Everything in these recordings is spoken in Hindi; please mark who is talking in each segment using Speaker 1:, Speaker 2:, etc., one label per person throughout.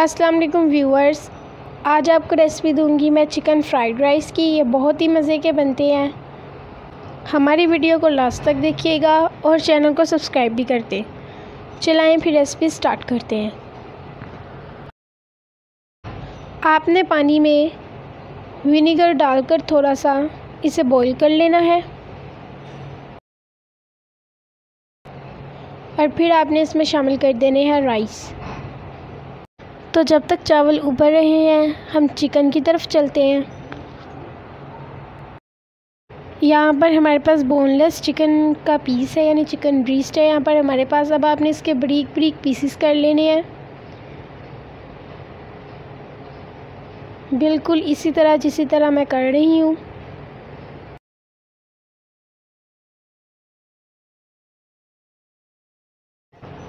Speaker 1: अस्सलाम वालेकुम व्यूअर्स, आज आपको रेसिपी दूंगी मैं चिकन फ्राइड राइस की। ये बहुत ही मज़े के बनते हैं। हमारी वीडियो को लास्ट तक देखिएगा और चैनल को सब्सक्राइब भी करते। चलाएं फिर रेसिपी स्टार्ट करते हैं। आपने पानी में विनेगर डालकर थोड़ा सा इसे बॉईल कर लेना है और फिर आपने इसमें शामिल कर देने हैं राइस। तो जब तक चावल उबल रहे हैं हम चिकन की तरफ चलते हैं। यहाँ पर हमारे पास बोनलेस चिकन का पीस है, यानी चिकन ब्रीस्ट है यहाँ पर हमारे पास। अब आपने इसके बारीक बारीक पीसेस कर लेने हैं, बिल्कुल इसी तरह जिसी तरह मैं कर रही हूँ।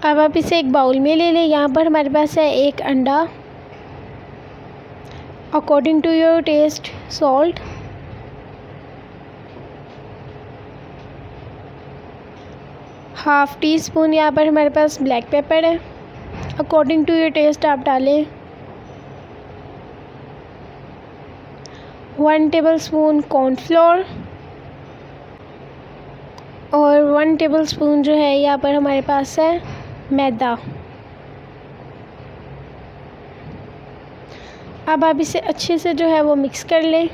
Speaker 1: अब आप इसे एक बाउल में ले लें। यहाँ पर हमारे पास है एक अंडा, according to your taste salt, half teaspoon यहाँ पर हमारे पास ब्लैक पेपर है, अकॉर्डिंग टू योर टेस्ट आप डालें। 1 टेबलस्पून कॉर्नफ्लोर और 1 टेबलस्पून जो है यहाँ पर हमारे पास है मैदा। अब आप इसे अच्छे से जो है वो मिक्स कर लें।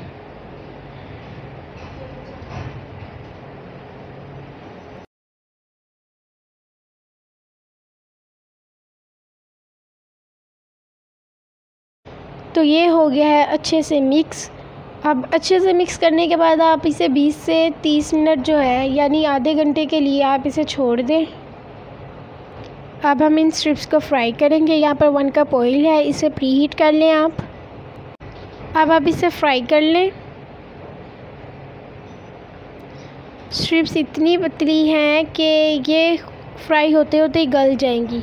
Speaker 1: तो ये हो गया है अच्छे से मिक्स। अब अच्छे से मिक्स करने के बाद आप इसे 20 से 30 मिनट जो है यानी आधे घंटे के लिए आप इसे छोड़ दें। अब हम इन स्ट्रिप्स को फ्राई करेंगे। यहाँ पर 1 कप ऑयल है, इसे प्री हीट कर लें आप। अब आप इसे फ्राई कर लें। स्ट्रिप्स इतनी पतली हैं कि ये फ्राई होते होते ही गल जाएंगी।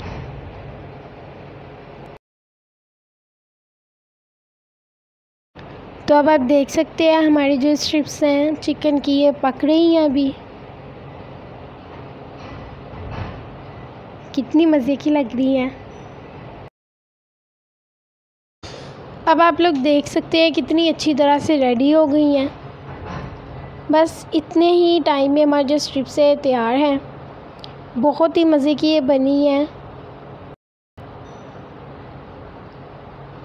Speaker 1: तो अब आप देख सकते हैं हमारी जो स्ट्रिप्स हैं चिकन की ये पक रही हैं अभी। कितनी मज़े की लग रही हैं। अब आप लोग देख सकते हैं कितनी अच्छी तरह से रेडी हो गई हैं। बस इतने ही टाइम में हमारी जो स्ट्रिप्स है तैयार हैं। बहुत ही मज़े की ये बनी हैं।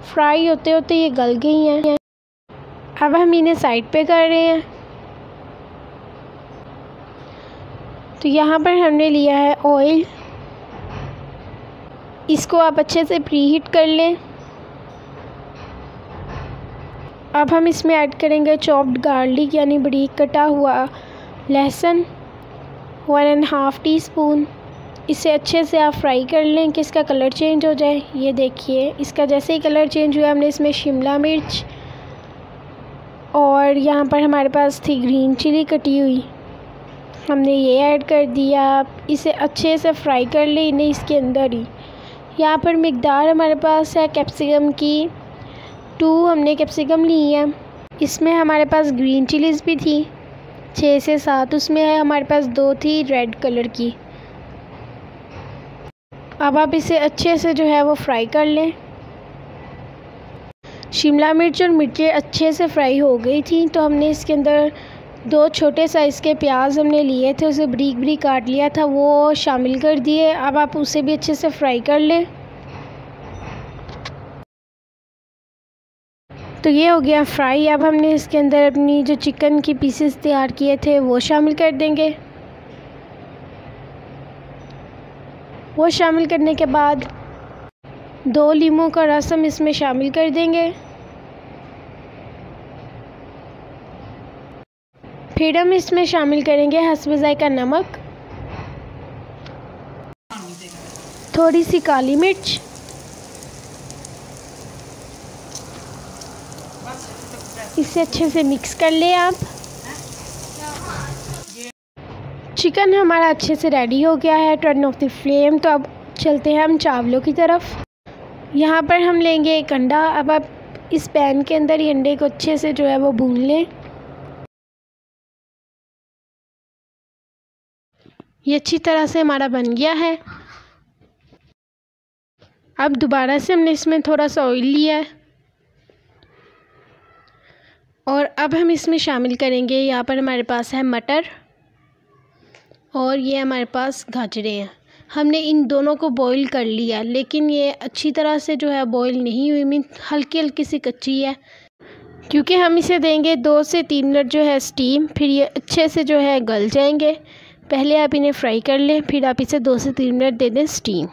Speaker 1: फ्राई होते होते ये गल गई हैं। अब हम इन्हें साइड पे कर रहे हैं। तो यहाँ पर हमने लिया है ऑयल, इसको आप अच्छे से प्री हीट कर लें। अब हम इसमें ऐड करेंगे चॉप्ड गार्लिक यानी बारीक कटा हुआ लहसुन, 1.5 टीस्पून। इसे अच्छे से आप फ्राई कर लें कि इसका कलर चेंज हो जाए। ये देखिए इसका जैसे ही कलर चेंज हुआ हमने इसमें शिमला मिर्च और यहाँ पर हमारे पास थी ग्रीन चिली कटी हुई, हमने ये ऐड कर दिया। आप इसे अच्छे से फ्राई कर लें इन्हें इसके अंदर ही। यहाँ पर मिकदार हमारे पास है कैप्सिकम की 2 हमने कैप्सिकम ली है। इसमें हमारे पास ग्रीन चिलीज़ भी थी 6 से 7, उसमें है हमारे पास 2 थी रेड कलर की। अब आप इसे अच्छे से जो है वो फ्राई कर लें। शिमला मिर्च और मिर्चें अच्छे से फ्राई हो गई थी तो हमने इसके अंदर 2 छोटे साइज़ के प्याज हमने लिए थे, उसे बारीक बारीक काट लिया था, वो शामिल कर दिए। अब आप उसे भी अच्छे से फ्राई कर लें। तो ये हो गया फ्राई। अब हमने इसके अंदर अपनी जो चिकन की पीसेस तैयार किए थे वो शामिल कर देंगे। वो शामिल करने के बाद 2 लीमू का रस हम इसमें शामिल कर देंगे। फिर हम इसमें शामिल करेंगे हस्बे ज़ायक़ा नमक, थोड़ी सी काली मिर्च, इसे अच्छे से मिक्स कर लें आप। चिकन हमारा अच्छे से रेडी हो गया है। Turn off the flame. तो अब चलते हैं हम चावलों की तरफ। यहाँ पर हम लेंगे एक अंडा। अब आप इस पैन के अंदर ही अंडे को अच्छे से जो है वो भून लें। ये अच्छी तरह से हमारा बन गया है। अब दोबारा से हमने इसमें थोड़ा सा ऑयल लिया है और अब हम इसमें शामिल करेंगे, यहाँ पर हमारे पास है मटर और ये हमारे पास गाजरें हैं। हमने इन दोनों को बॉईल कर लिया, लेकिन ये अच्छी तरह से जो है बॉईल नहीं हुई, मीन हल्की हल्की सी कच्ची है, क्योंकि हम इसे देंगे 2 से 3 मिनट जो है स्टीम, फिर ये अच्छे से जो है गल जाएंगे। पहले आप इन्हें फ्राई कर लें, फिर आप इसे 2 से 3 मिनट दे दें स्टीम।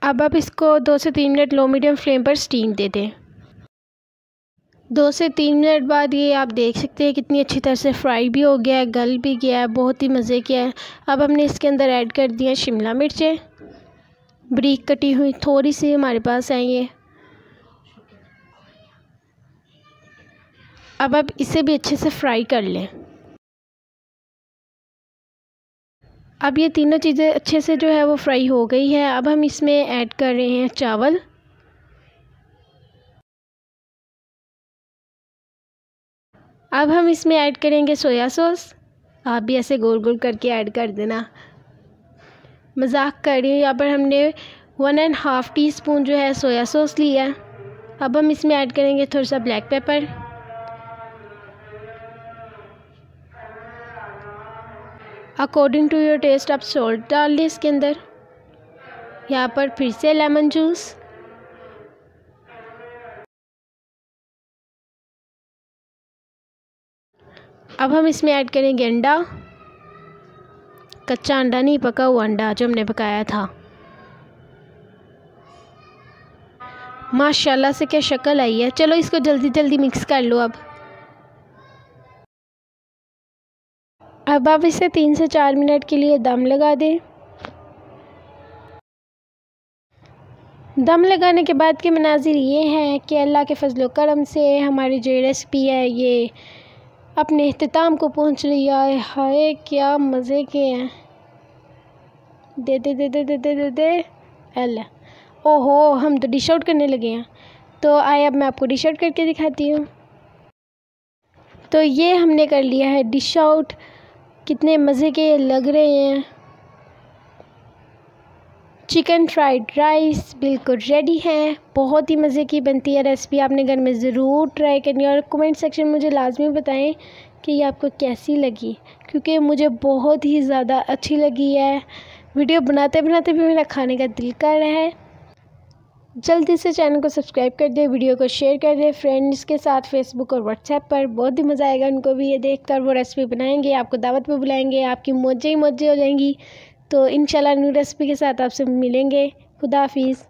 Speaker 1: अब आप इसको 2 से 3 मिनट लो मीडियम फ्लेम पर स्टीम दे दें। 2 से 3 मिनट बाद ये आप देख सकते हैं कितनी अच्छी तरह से फ्राई भी हो गया है, गल भी गया है, बहुत ही मज़े किया है। अब हमने इसके अंदर ऐड कर दिया शिमला मिर्चें बारीक कटी हुई, थोड़ी सी हमारे पास है ये। अब आप इसे भी अच्छे से फ्राई कर लें। अब ये तीनों चीज़ें अच्छे से जो है वो फ्राई हो गई है। अब हम इसमें ऐड कर रहे हैं चावल। अब हम इसमें ऐड करेंगे सोया सॉस। आप भी ऐसे गोल गोल करके ऐड कर देना, मजाक कर रही हूँ। यहाँ पर हमने 1.5 टीस्पून जो है सोया सॉस लिया है। अब हम इसमें ऐड करेंगे थोड़ा सा black pepper, according to your taste आप सॉल्ट डाल लें इसके अंदर। यहाँ पर फिर से लेमन जूस, अब हम इसमें ऐड करेंगे अंडा, कच्चा अंडा नहीं, पका हुआ अंडा जो हमने पकाया था। माशाल्लाह से क्या शक्ल आई है। चलो इसको जल्दी जल्दी मिक्स कर लो। अब आप इसे 3 से 4 मिनट के लिए दम लगा दें। दम लगाने के बाद के मनाजिर ये हैं कि अल्लाह के फजल व करम से हमारी जो रेसिपी है ये अपने इख्तिताम को पहुंच रही है। हाय क्या मज़े के हैं। दे दे दे दे दे दे दे दे अल्लाह, ओहो हम तो डिश आउट करने लगे हैं। तो आए अब मैं आपको डिश आउट करके दिखाती हूँ। तो ये हमने कर लिया है डिश आउट। कितने मज़े के लग रहे हैं। चिकन फ्राइड राइस बिल्कुल रेडी है। बहुत ही मज़े की बनती है रेसिपी, आपने घर में ज़रूर ट्राई करनी है और कमेंट सेक्शन में मुझे लाजमी बताएं कि ये आपको कैसी लगी, क्योंकि मुझे बहुत ही ज़्यादा अच्छी लगी है। वीडियो बनाते बनाते भी मेरा खाने का दिल कर रहा है। जल्दी से चैनल को सब्सक्राइब कर दे, वीडियो को शेयर कर दे फ्रेंड्स के साथ फेसबुक और व्हाट्सएप पर। बहुत ही मज़ा आएगा उनको भी ये देखकर। वो रेसिपी बनाएंगे, आपको दावत पे बुलाएंगे, आपकी मौजें ही मौजें हो जाएंगी। तो इंशाल्लाह न्यू रेसिपी के साथ आपसे मिलेंगे। खुदा हाफिज़।